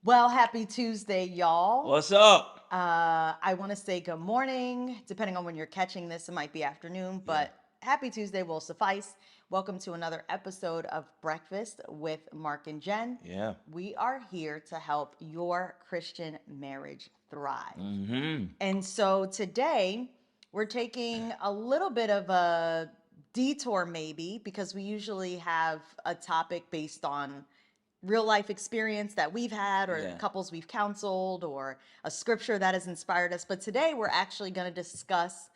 Well, happy Tuesday, y'all. What's up? I want to say good morning. Depending on when you're catching this, it might be afternoon, Yeah. but happy Tuesday will suffice. Welcome to another episode of Breakfast with Mark and Jen. Yeah. We are here to help your Christian marriage thrive. Mm-hmm. And so today we're taking a little bit of a detour, maybe, because we usually have a topic based on real life experience that we've had or Yeah. couples we've counseled or a scripture that has inspired us. But today we're actually going to discuss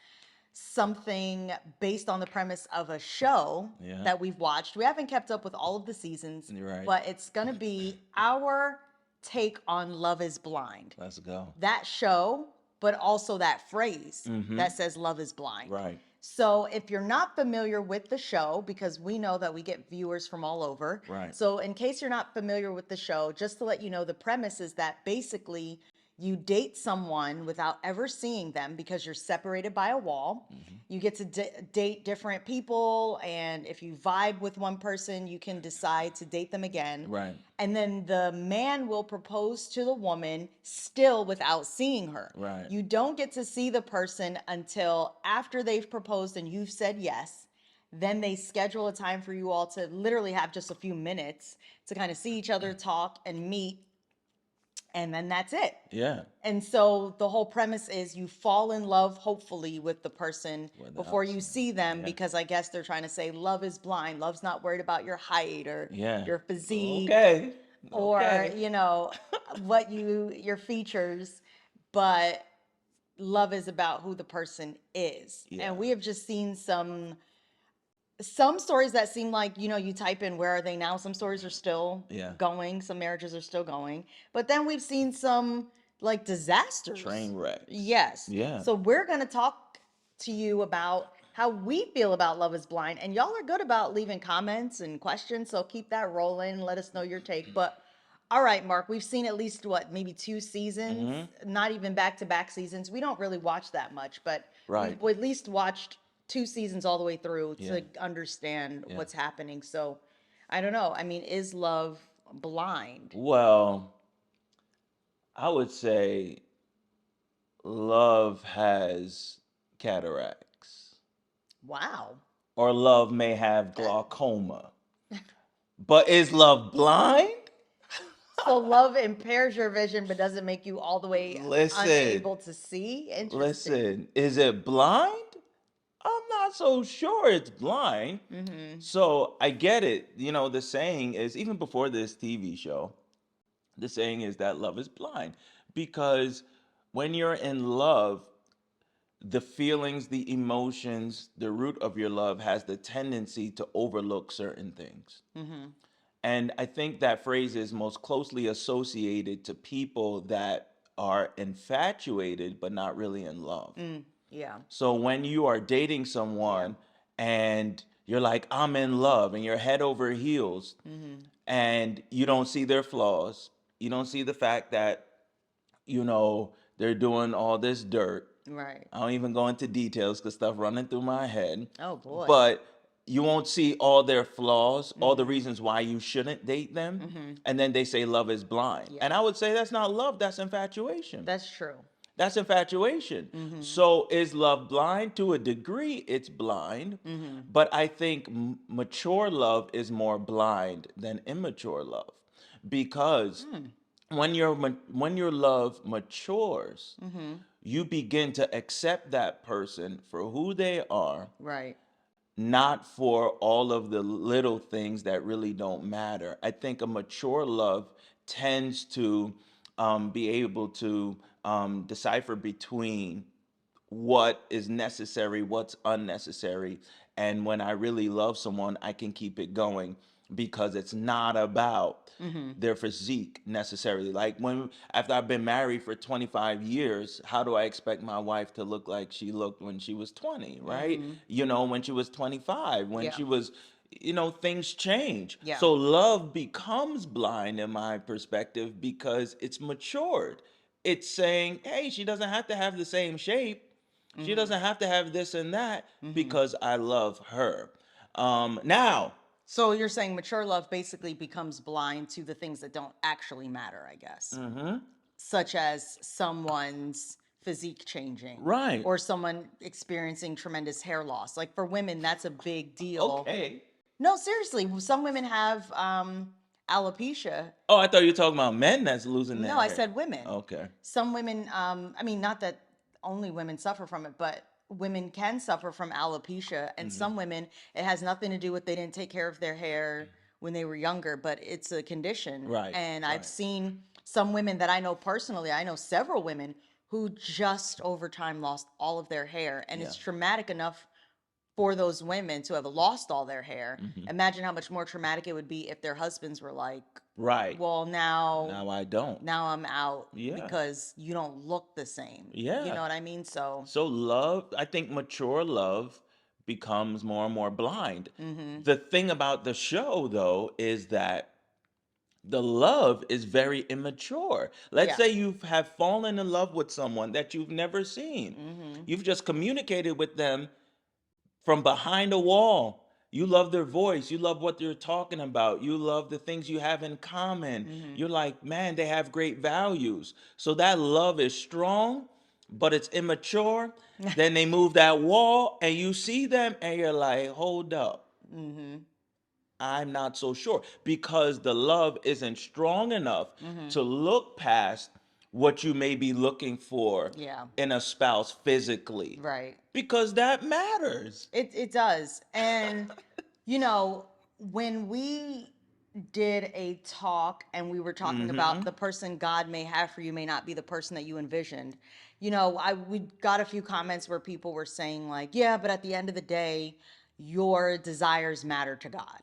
something based on the premise of a show Yeah. that we've watched. We haven't kept up with all of the seasons, You're right. but it's going to be our take on Love is Blind. Let's go. That show, but also that phrase Mm-hmm. that says love is blind. Right. So if you're not familiar with the show, because we know that we get viewers from all over. Right. So in case you're not familiar with the show, just to let you know, the premise is that basically you date someone without ever seeing them because you're separated by a wall. Mm-hmm. You get to date different people, and if you vibe with one person, you can decide to date them again. Right. And then the man will propose to the woman still without seeing her. Right. You don't get to see the person until after they've proposed and you've said yes. Then they schedule a time for you all to literally have just a few minutes to kind of see each other, talk, and meet. And then that's it. Yeah. And so the whole premise is you fall in love, hopefully, with the person before Without you saying. see them, Yeah. because I guess they're trying to say love is blind. Love's not worried about your height or Yeah. your physique Okay. or, Okay. what your features, but love is about who the person is. Yeah. And we have just seen some stories that seem like, you type in where are they now? Some stories are still Yeah. going, some marriages are still going. But then we've seen some like disasters. Train wrecks. Yes. Yeah. So we're going to talk to you about how we feel about Love is Blind. And y'all are good about leaving comments and questions. So keep that rolling. Let us know your take. But all right, Mark, we've seen at least what, maybe two seasons, Mm-hmm. not even back to back seasons. We don't really watch that much, but Right. we've at least watched two seasons all the way through Yeah. to understand Yeah. what's happening. So I don't know. I mean, is love blind? Well, I would say love has cataracts, Wow. or love may have That glaucoma. But is love blind? so love impairs your vision but doesn't make you all the way Listen, unable to see. Interesting. listen. Is it blind? I'm not so sure it's blind. Mm-hmm. So I get it. The saying is, even before this TV show, the saying is that love is blind. Because when you're in love, the feelings, the emotions, the root of your love has the tendency to overlook certain things. Mm-hmm. And I think that phrase is most closely associated to people that are infatuated but not really in love. Yeah. So when you are dating Yeah. someone and you're like, I'm in love, and you're head over heels, Mm-hmm. and you don't see their flaws, you don't see the fact that, they're doing all this dirt. Right. I don't even go into details because stuff running through my head. Oh boy. But you won't see all their flaws, all the Mm-hmm. reasons why you shouldn't date them. Mm-hmm. And then they say love is blind. Yeah. And I would say that's not love, that's infatuation. That's true. That's infatuation. Mm-hmm. So is love blind? To a degree, it's blind. Mm-hmm. But I think mature love is more blind than immature love. Because Mm. when your love matures, Mm-hmm. you begin to accept that person for who they are, Right. not for all of the little things that really don't matter. I think a mature love tends to be able to decipher between what is necessary, what's unnecessary. And when I really love someone, I can keep it going because it's not about Mm-hmm. their physique necessarily. Like when after I've been married for 25 years, how do I expect my wife to look like she looked when she was 20, right? Mm-hmm. When she was 25, when Yeah. she was things change. Yeah. So love becomes blind in my perspective because it's matured. It's saying, hey, she doesn't have to have the same shape. She Mm-hmm. doesn't have to have this and that Mm-hmm. because I love her. Now, So you're saying mature love basically becomes blind to the things that don't actually matter, I guess, Mm-hmm. such as someone's physique changing Right. or someone experiencing tremendous hair loss. Like for women, that's a big deal. Okay. No, seriously, some women have alopecia. Oh, I thought you were talking about men that's losing No, their I hair. said women. Okay. Some women, I mean, not that only women suffer from it, but women can suffer from alopecia. And Mm-hmm. some women, it has nothing to do with they didn't take care of their hair when they were younger, but it's a condition. Right. And I've Right. seen some women that I know personally, I know several women who just over time lost all of their hair. And Yeah. it's traumatic enough for those women to have lost all their hair. Mm-hmm. Imagine how much more traumatic it would be if their husbands were like, Right. well, Now I don't. now I'm out Yeah. because you don't look the same. You Yeah. know what I mean? So, So love, I think mature love becomes more and more blind. mm-hmm. The thing about the show though is that the love is very immature. Let's Yeah. say you have fallen in love with someone that you've never seen. Mm-hmm. You've just communicated with them from behind a wall. You love their voice. You love what they're talking about. You love the things you have in common. Mm-hmm. You're like, man, they have great values. So that love is strong, but it's immature. Then they move that wall and you see them and you're like, hold up. Mm-hmm. I'm not so sure because the love isn't strong enough Mm-hmm. to look past what you may be looking for Yeah. in a spouse physically Right. because that matters. It does. And you know, when we did a talk and we were talking about Mm-hmm. the person God may have for you may not be the person that you envisioned. You know, I we got a few comments where people were saying like, yeah, but at the end of the day, your desires matter to God.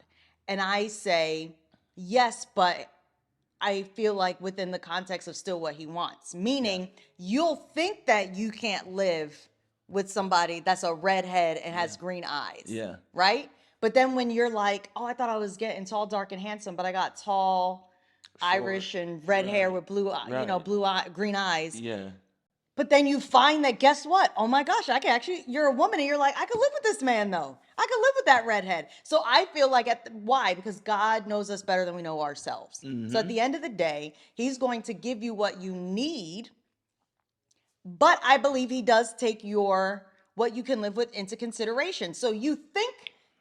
And I say, yes, but I feel like within the context of still what he wants. Yeah. Meaning, you'll think that you can't live with somebody that's a redhead and has Yeah. green eyes, Yeah. right? But then when you're like, oh, I thought I was getting tall, dark, and handsome, but I got tall, Short. Irish, and red hair Right. with blue, Right. green eyes. Yeah. But then you find that guess what? Oh my gosh, I can actually, you're a woman and you're like, I could live with this man though. I could live with that redhead. So I feel like why? Because God knows us better than we know ourselves. So at Mm-hmm. the end of the day, he's going to give you what you need, but I believe he does take your what you can live with into consideration. So you think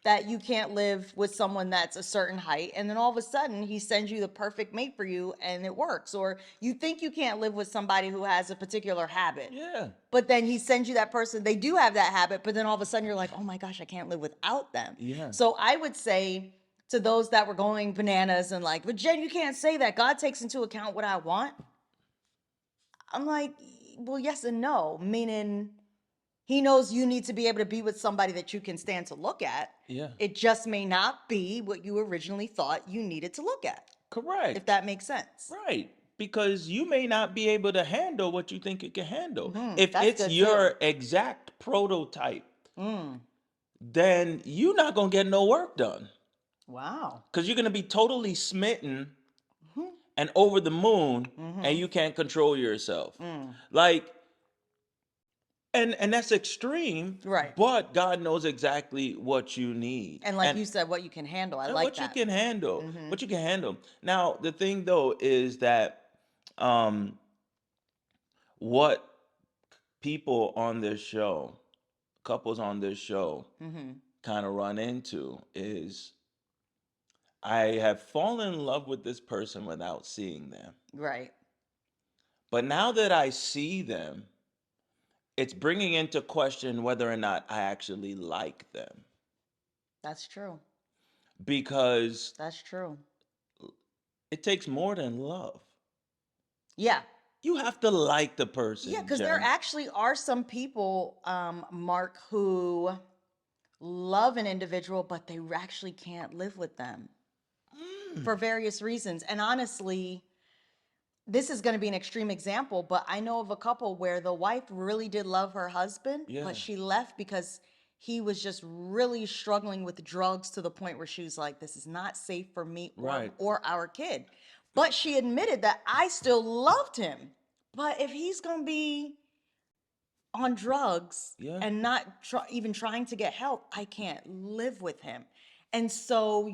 that you can't live with someone that's a certain height, and then all of a sudden he sends you the perfect mate for you and it works. Or you think you can't live with somebody who has a particular habit, Yeah. but then he sends you that person, they do have that habit, but then all of a sudden you're like, oh my gosh, I can't live without them. Yeah. So I would say to those that were going bananas and like, but Jen, you can't say that. God takes into account what I want. I'm like, well, yes and no, meaning he knows you need to be able to be with somebody that you can stand to look at. Yeah. It just may not be what you originally thought you needed to look at, if Correct. that makes sense. Right. Because you may not be able to handle what you think you can handle. If That's it's good too. your exact prototype, Mm, then you're not going to get no work done. wow. Because you're going to be totally smitten Hmm. and over the moon and Mm-hmm. you can't control yourself. Mm. Like, and that's extreme, Right. but God knows exactly what you need. And like you said, what you can handle. I And like what you that. can handle. Mm-hmm. What you can handle. Now, the thing though is that um what people on this show, couples on this show, Mm-hmm. kind of run into is I have fallen in love with this person without seeing them. Right. But now that I see them, it's bringing into question whether or not I actually like them. That's true. Because That's true. it takes more than love. Yeah. You have to like the Yeah, person, because there Jen. actually are some people, Mark, who love an individual, but they actually can't live with them Mm, for various reasons. And honestly, this is going to be an extreme example, but I know of a couple where the wife really did love her husband, but yeah, she left because he was just really struggling with drugs to the point where she was like, this is not safe for me right. or our kid. But she admitted that I still loved him. But if he's going to be on drugs Yeah, and not even trying to get help, I can't live with him. And so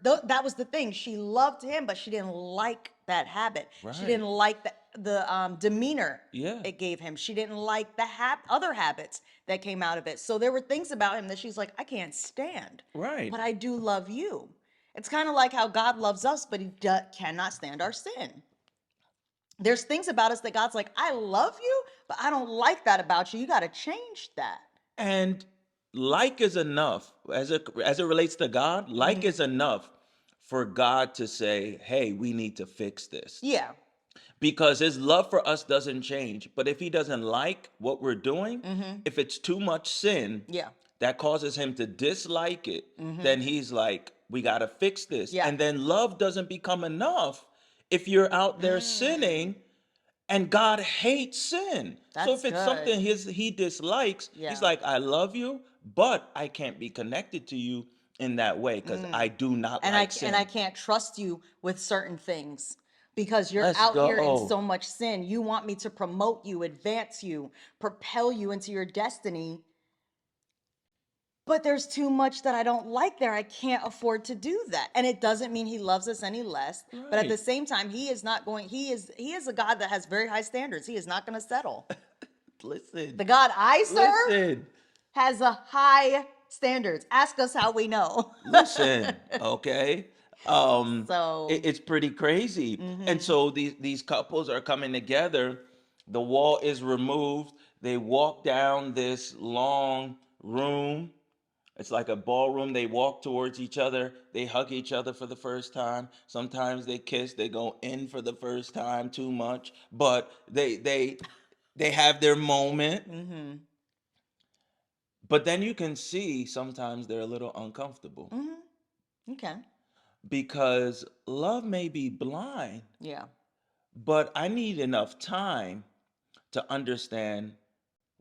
that was the thing. She loved him, but she didn't like that habit. She Right. didn't like the demeanor Yeah. it gave him. She didn't like the other habits that came out of it. So there were things about him that she's like, I can't stand, Right. but I do love you. It's kind of like how God loves us, but he cannot stand our sin. There's things about us that God's like, I love you, but I don't like that about you. You got to change that. And like is enough as it relates to God. Like Hmm. is enough for God to say, "Hey, we need to fix this." Yeah. Because his love for us doesn't change. But if he doesn't like what we're doing, Hmm. if it's too much sin Yeah. that causes him to dislike it, Hmm. then he's like, we got to fix this. Yeah. And then love doesn't become enough if you're out there Mm, sinning, and God hates sin. So that's if it's good. something he dislikes, he's Yeah. like, I love you, but I can't be connected to you in that way because I Mm. do not And I like and I sin. can't trust you with certain things because you're Let's out here in go. so much sin. You want me to promote you, advance you, propel you into your destiny, but there's too much that I don't like there. I can't afford to do that. And it doesn't mean he loves us any less, but at the Right. same time he is not going he is a God that has very high standards. He is not going to settle. Listen. The God I serve Listen. has a high standards. Ask us how we know. Listen, okay? So, It's pretty crazy. And mhm. so these couples are coming together. The wall is removed. They walk down this long room. It's like a ballroom. They walk towards each other. They hug each other for the first time. Sometimes they kiss. They go in for the first time too much, but they have their moment. Mhm. But then you can see sometimes they're a little uncomfortable Mhm. Okay. because love may be blind, Yeah. but I need enough time to understand,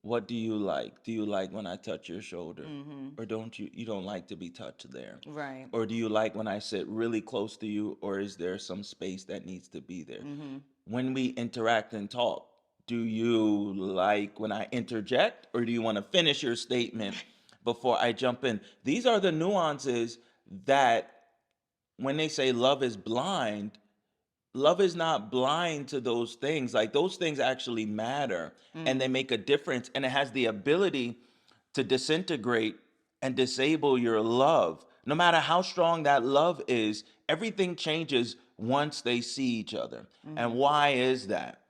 what do you like? Do you like when I touch your shoulder? Mhm. Or don't you don't like to be touched there? Right. Or do you like when I sit really close to you, or is there some space that needs to be there? Mhm. When we interact and talk, do you like when I interject, or do you want to finish your statement before I jump in? These are the nuances that, when they say love is blind, love is not blind to those things. Like, those things actually matter, and Mm. they make a difference, and it has the ability to disintegrate and disable your love. No matter how strong that love is, everything changes once they see each other. And Mhm. why is that?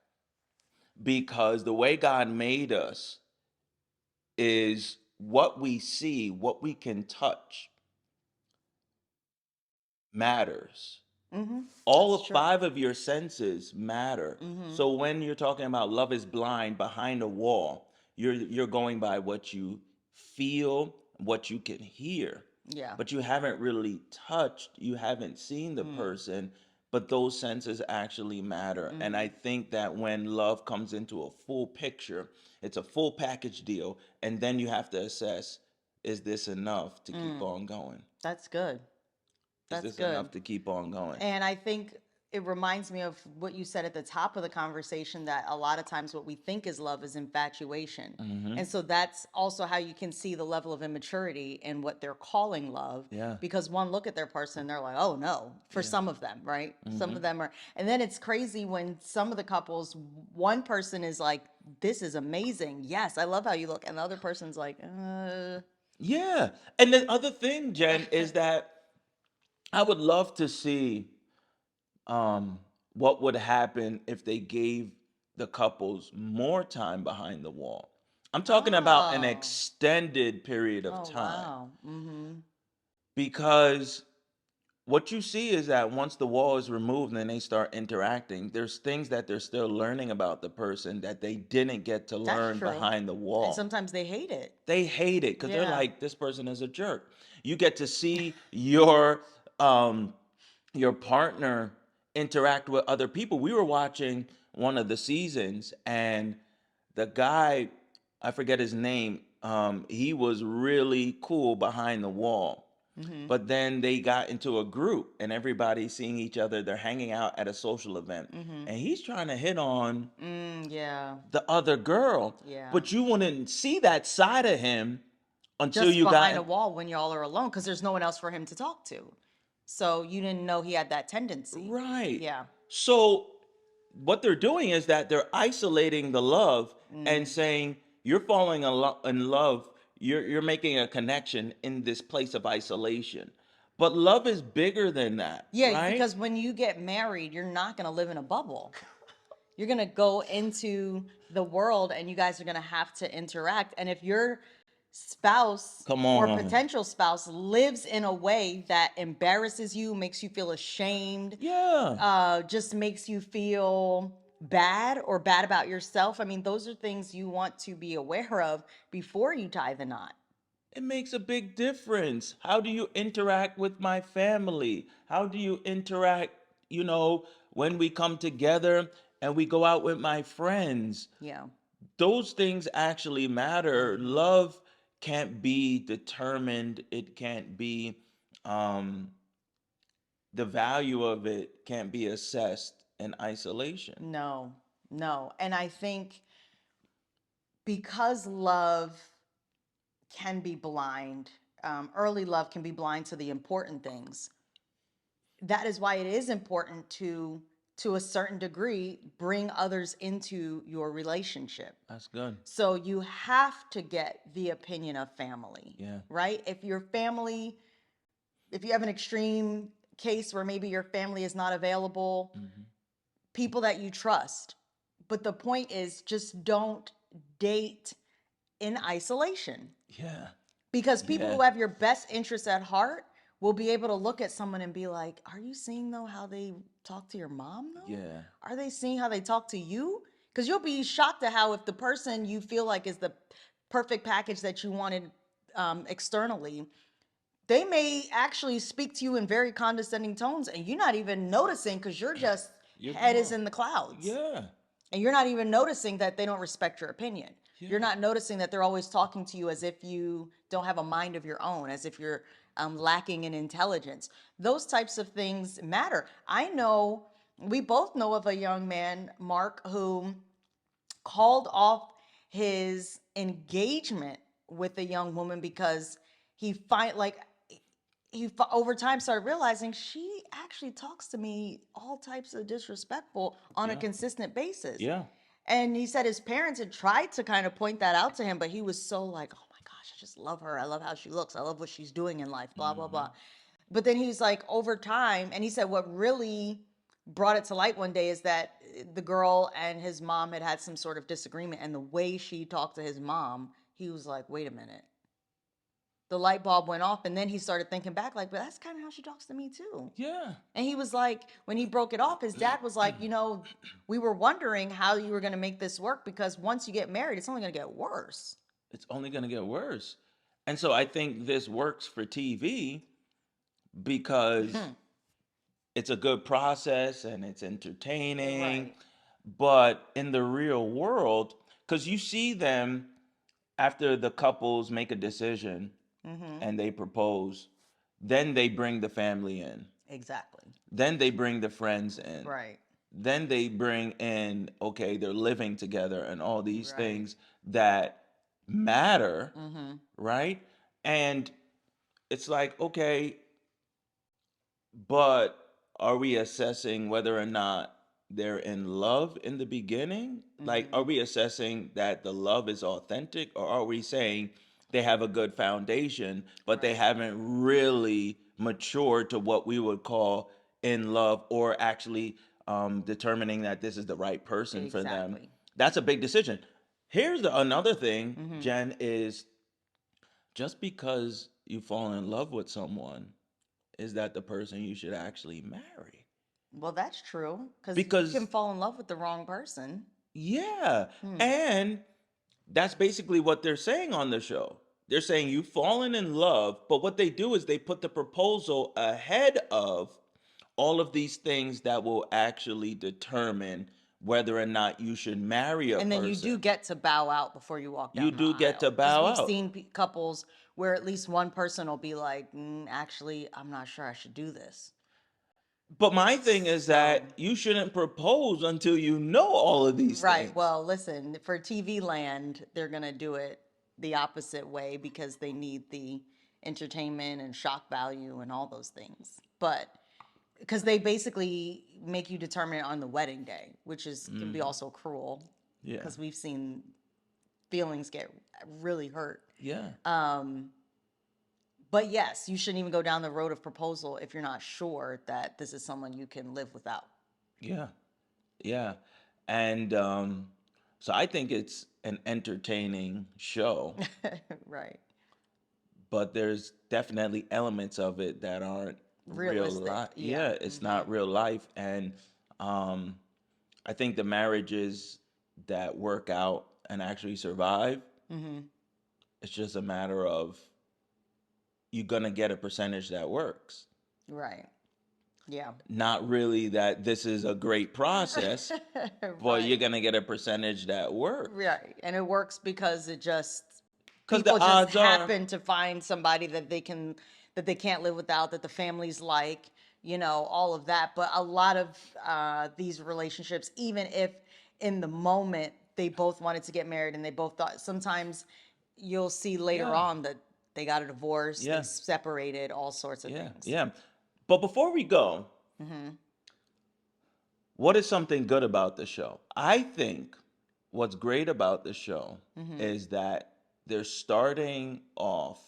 Because the way God made us is what we see, what we can touch matters. Mhm. All That's of true. five of your senses matter. Mhm. So when you're talking about love is blind behind a wall, you're going by what you feel, what you can hear. Yeah. But you haven't really touched, you haven't seen the Mm. person, but those senses actually matter. And I Mhm. think that when love comes into a full picture, it's a full package deal, and then you have to assess, is this enough to keep Mm. on going? That's good. Is That's this good. enough to keep on going? And I think it reminds me of what you said at the top of the conversation, that a lot of times what we think is love is infatuation. Mhm. And so that's also how you can see the level of immaturity in what they're calling love. Yeah. Because one look at their person, they're like, oh no, for Yeah. some of them, right? Some of Mhm. them are. And then it's crazy when some of the couples, one person is like, this is amazing. Yes, I love how you look. And the other person's like, Yeah. And the other thing, Jen, is that I would love to see um what would happen if they gave the couples more time behind the wall. I'm talking about an oh, extended period of oh, time, wow. Mm-hmm. because what you see is that once the wall is removed and they start interacting, there's things that they're still learning about the person that they didn't get to That's learn true. behind the And wall. sometimes they hate it. They hate it because they're Yeah. like, this person is a jerk. You get to see um your partner interact with other people. We were watching one of the seasons, and the guy, I forget his name, he was really cool behind the wall. Mm-hmm. But then they got into a group, and everybody's seeing each other. They're hanging out at a social event, Mm-hmm. and he's trying to hit on Yeah. the other girl, Yeah. but you wouldn't see that side of him until just you behind a got wall when y'all are alone because there's no one else for him to talk to. So you didn't know he had that tendency. right. Yeah. So what they're doing is that they're isolating the love and Mm. saying you're falling in love. You're making a connection in this place of isolation. But love is bigger than that, Yeah, right? because when you get married, you're not going to live in a bubble. You're going to go into the world and you guys are going to have to interact. And if your spouse Come or on. potential spouse lives in a way that embarrasses you, makes you feel ashamed, Yeah. just makes you feel bad or bad about yourself, I mean, those are things you want to be aware of before you tie the knot. It makes a big difference. How do you interact with my family? How do you interact, when we come together and we go out with my friends? Yeah. Those things actually matter. Hmm. Love can't be determined. It can't be, um, the value of it can't be assessed in isolation. No, no. And I think because love can be blind, early love can be blind to the important things. That is why it is important to a certain degree, bring others into your relationship. That's good. So you have to get the opinion of family, Yeah. right? If your family, if you have an extreme case where maybe your family is not available, Hmm. people that you trust. But the point is just don't date in isolation, Yeah. because people Yeah. who have your best interests at heart will be able to look at someone and be like, are you seeing though how they talk to your mom though? Yeah. Are they seeing how they talk to you? Because you'll be shocked at how, if the person you feel like is the perfect package that you wanted, externally, they may actually speak to you in very condescending tones and you're not even noticing because you're just You're head is gone. in the clouds. Yeah. And you're not even noticing that they don't respect your opinion. You're Yeah. not noticing that they're always talking to you as if you don't have a mind of your own, as if you're, lacking in intelligence. Those types of things matter. I know, we both know of a young man, Mark, who called off his engagement with a young woman because he over time started realizing she actually talks to me all types of disrespectful on a Yeah. consistent basis. Yeah. And he said his parents had tried to kind of point that out to him, but he was so like, oh my gosh, I just love her. I love how she looks. I love what she's doing in life, blah, blah, blah. Hmm. But then he's like, over time, and he said what really brought it to light one day is that the girl and his mom had had some sort of disagreement. And the way she talked to his mom, he was like, wait a minute, the light bulb went off. And then he started thinking back, like, but that's kind of how she talks to me too. Yeah. And he was like, when he broke it off, his dad was like, we were wondering how you were going to make this work because once you get married, it's only going to get worse. It's only going to get worse. And so I think this works for TV because it's a good process and it's entertaining. Right. But in the real world, because you see them after the couples make a decision Mm-hmm. and they propose, then they bring the family in, Exactly. then they bring the friends in, Right. then they bring in, okay, they're living together and all these Right. things that matter, Mm-hmm. right? And it's like, okay, but are we assessing whether or not they're in love in the beginning? Like, Mm-hmm. are we assessing that the love is authentic, or are we saying they have a good foundation, but they Right. haven't really matured to what we would call in love, or actually determining that this is the right person for them? Exactly. That's a big decision. Here's another thing, Mm-hmm. Jen, is just because you fall in love with someone, is that the person you should actually marry? Well, that's true because you can Because, fall in love with the wrong person. yeah, Hmm. and that's basically what they're saying on the show. They're saying you've fallen in love, but what they do is they put the proposal ahead of all of these things that will actually determine whether or not you should marry a And then you person. do get to bow out before you walk You down the do get to aisle. Because bow we've out. seen couples where at least one person will be like, actually, I'm not sure I should do this. But my thing is So, that you shouldn't propose until you know all of these right. things. Well, listen, for TV land, they're going to do it the opposite way because they need the entertainment and shock value and all those things. But because they basically make you determine it on the wedding day, which is can be also cruel Yeah. because we've seen feelings get really hurt. Yeah. But yes, you shouldn't even go down the road of proposal if you're not sure that this is someone you can live without. Yeah. Yeah. And so I think it's an entertaining show, Right. but there's definitely elements of it that aren't real Realistic. life. Yeah. Yeah, it's not real life. And um, I think the marriages that work out and actually survive, it's just a matter of you're going to get a percentage that works. Right. Yeah. Not really that this is a great process, but you're Right. going to get a percentage that works. Right. And it works because it just Because the people just odds are, happen to find somebody that they can't live without, that the families like, all of that. But a lot of these relationships, even if in the moment they both wanted to get married and they both thought, sometimes you'll see later yeah, on that they got a divorce, they yeah, separated, all sorts of yeah, things. yeah. But before we go, what is something good about the show? I think what's great about the show is that they're starting off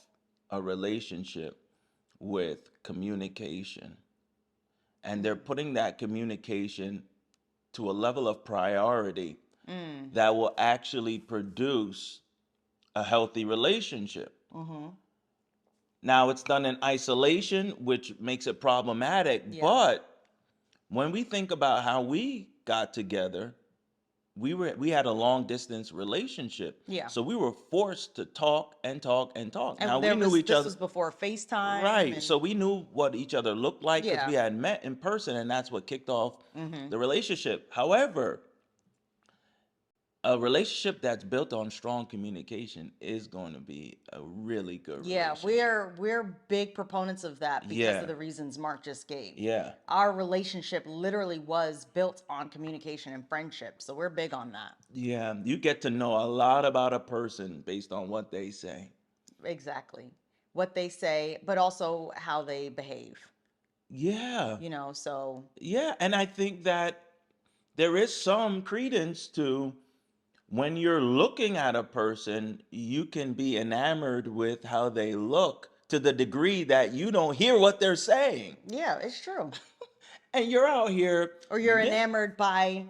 a relationship with communication, and they're putting that communication to a level of priority that will actually produce a healthy relationship. Now, it's done in isolation, which makes it problematic, Yeah. but when we think about how we got together, we had a long distance relationship. Yeah. So we were forced to talk and talk and talk. Now And we knew each this other. was before FaceTime Right. and So we knew what each other looked like because we yeah. had met in person, and that's what kicked off the relationship. However, a relationship that's built on strong communication is going to be a really good Yeah, relationship. we're big proponents of that because of Yeah. the reasons Mark just gave. Yeah. Our relationship literally was built on communication and friendship, so we're big on that. Yeah. You get to know a lot about a person based on what they say. Exactly. What they say, but also how they behave, Yeah. so Yeah. And I think that there is some credence to when you're looking at a person, you can be enamored with how they look to the degree that you don't hear what they're saying. yeah, it's true. And you're out here. Or you're enamored by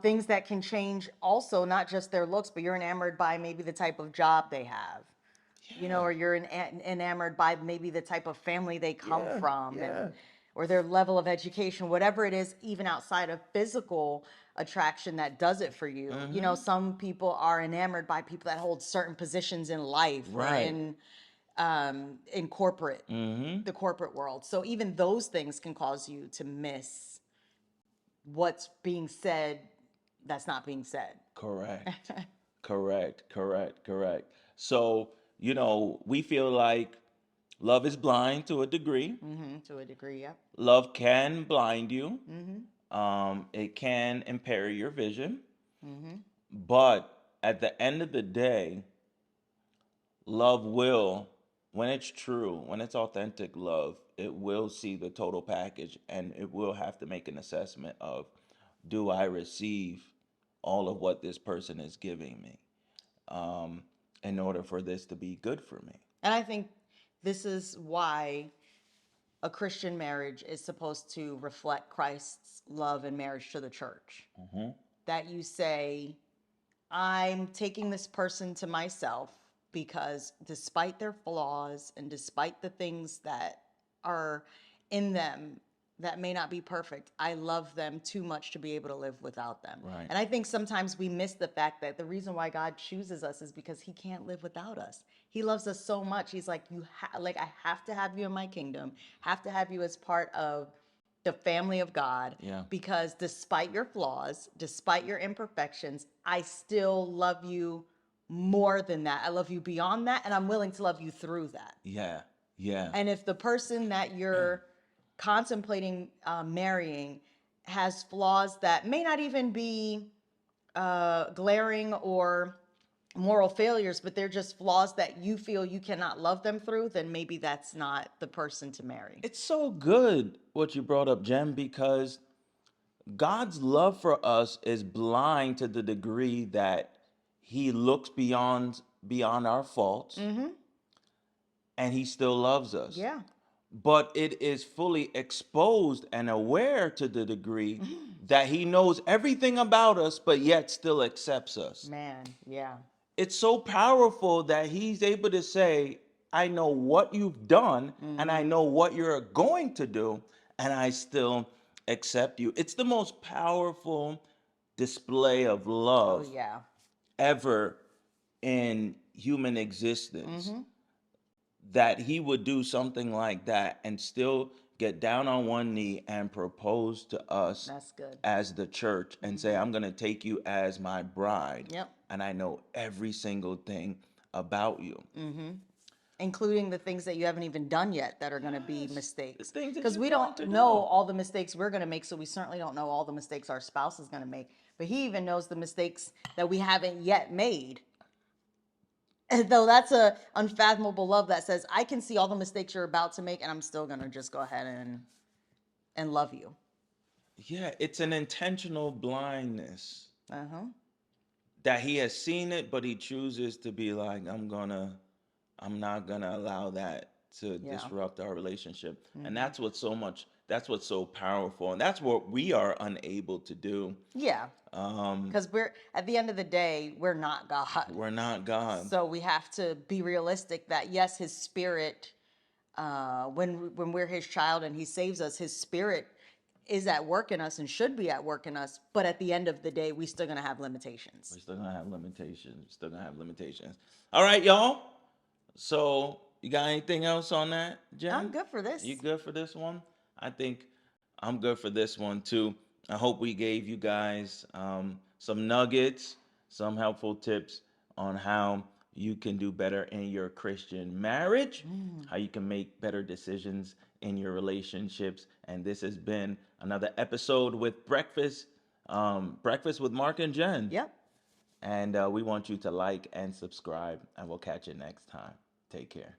things that can change also, not just their looks, but you're enamored by maybe the type of job they have. Yeah. Or you're enamored by maybe the type of family they come Yeah. from and Yeah. or their level of education, whatever it is, even outside of physical attraction that does it for you. Mm-hmm. Some people are enamored by people that hold certain positions in life or Right. in corporate, Mm-hmm. the corporate world. So even those things can cause you to miss what's being said that's not being said. Correct. Correct. Correct. Correct. So, we feel like love is blind to a degree. To a degree, yep. Love can blind you. It can impair your vision. But at the end of the day, love will, when it's true, when it's authentic love, it will see the total package and it will have to make an assessment of, do I receive all of what this person is giving me in order for this to be good for me? And I think this is why a Christian marriage is supposed to reflect Christ's love and marriage to the church. That you say, I'm taking this person to myself because despite their flaws and despite the things that are in them that may not be perfect, I love them too much to be able to live without them. Right. And I think sometimes we miss the fact that the reason why God chooses us is because he can't live without us. He loves us so much. He's like, I have to have you in my kingdom, have to have you as part of the family of God, Yeah. because despite your flaws, despite your imperfections, I still love you more than that. I love you beyond that, and I'm willing to love you through that. Yeah. Yeah. And if the person that you're contemplating marrying has flaws that may not even be glaring or moral failures, but they're just flaws that you feel you cannot love them through, then maybe that's not the person to marry. It's so good what you brought up, Jem, because God's love for us is blind to the degree that he looks beyond our faults and he still loves us. Yeah. But it is fully exposed and aware to the degree that he knows everything about us but yet still accepts us. Man, yeah. It's so powerful that he's able to say, I know what you've done and I know what you're going to do, and I still accept you. It's the most powerful display of Oh, love yeah. ever in human existence, that he would do something like that and still get down on one knee and propose to us That's good. as the church and say, I'm going to take you as my bride. Yep. And I know every single thing about you. Including the things that you haven't even done yet that are going to be Yes, the mistakes. things that Because you're we going to don't know do. all the mistakes we're going to make, so we certainly don't know all the mistakes our spouse is going to make. But he even knows the mistakes that we haven't yet made. And though that's a unfathomable love that says, I can see all the mistakes you're about to make, and I'm still going to just go ahead and love you. Yeah, it's an intentional blindness Uh-huh. that he has seen it, but he chooses to be like, I'm not gonna allow that to Yeah. disrupt our relationship. And that's what's so powerful. And that's what we are unable to do. Yeah. Um, Because we're, at the end of the day, we're not God. we're not God. So we have to be realistic that, yes, his spirit, when we're his child and he saves us, his spirit is at work in us and should be at work in us. But at the end of the day, we still gonna have limitations. We're still gonna have limitations. We're still gonna have limitations. All right, y'all. So you got anything else on that, I'm Jen? good for You this. good for this one? I think I'm good for this one too. I hope we gave you guys some nuggets, some helpful tips on how you can do better in your Christian marriage, how you can make better decisions in your relationships. And this has been another episode with Breakfast with Mark and Jen. Yep. And we want you to like and subscribe, and we'll catch you next time. Take care.